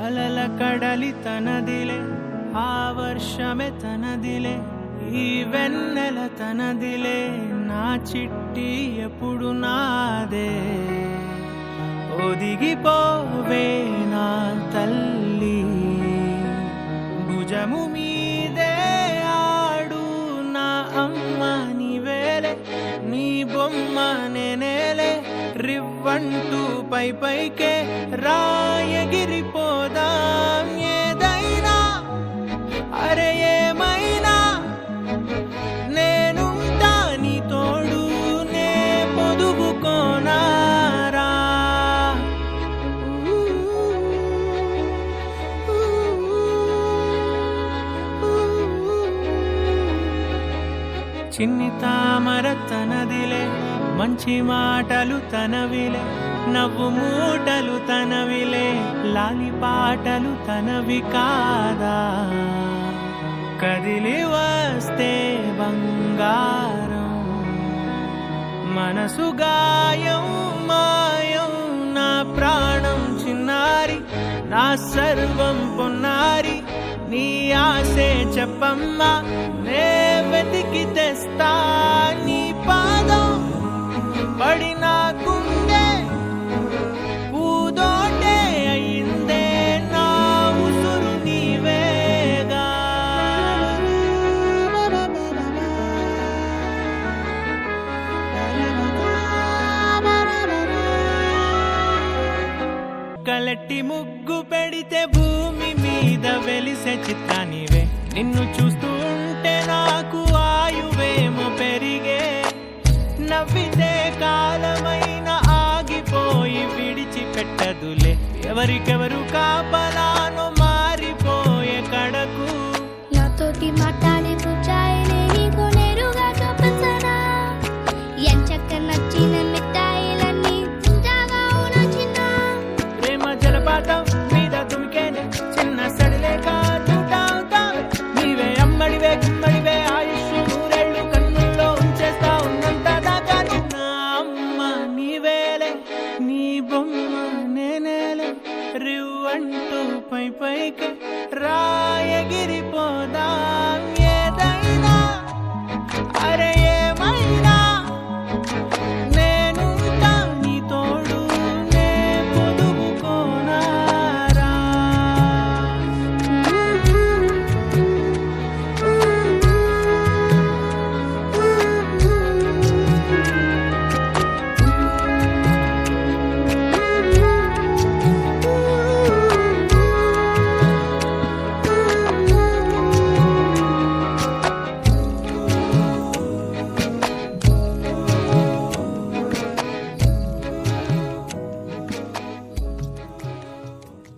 అలల కడలి తనదిలే, ఆ వర్షమే తనదిలే, ఈ వెన్నెల తనదిలే, నా చిట్టి ఎప్పుడు నాదే. ఒదిగిపోవే నా తల్లి, భుజము మీదే ఆడు నా అమ్మ నీవేలే, నీ బొమ్మ నేనేలే, రివ్వంటూ పై పైకే రాయగిరిపోదాం. ఏదైనా అరే ఏమైనా నేనుంటా నీ తోడు, నే పొదుగుకోనారా. చిన్ని తామర తనదిలే, మంచి మాటలు తనవిలే, నవ్వు మూటలు తనవిలే, లాలి పాటలు తనవి కాదా. కదిలి వస్తే బంగారం, మనసు గాయం మాయం, నా ప్రాణం చిన్నారి, నా సర్వం పొన్నారి, నీ ఆశే చెప్పమ్మా, నే వెతికి తెస్తా నీ పాదం. పడిన గుండె పూదోటే అయిందే, నా ఉసురు నీవేగా. కలట్టి ముగ్గు పెడితే భూమి మీద వెలిసే చిత్రానివే, నిన్ను చూస్తూ ఉంటే నాకు ఆయువేమో పెరిగే. నవ్వితే కాలమైన ఆగిపోయి విడిచిపెట్టదులే, ఎవరికెవరు కాపలానో మారిపోయే కడకు. నాతోటి మాట్లాడే పుచ్చాయిలే నీకు నేరుగా చూపించనా, ఎంచక్క నచ్చిన మిఠాయిలన్నీ తింటాగా ఉన్నా చిన్న. ప్రేమ జలపాతం మీద తుమికేనే, చిన్న సడిలేక చూటావుతావే, నీవే అమ్మడివే గుమ్మడివే, ఆయుష్ నూరేళ్ళు కన్నుల్లో ఉంచేస్తా ఉన్నంత దాకా. నా అమ్మ నీవేలే, నీ బొమ్మ నేనేలే, రివ్వంటూ పై పైకి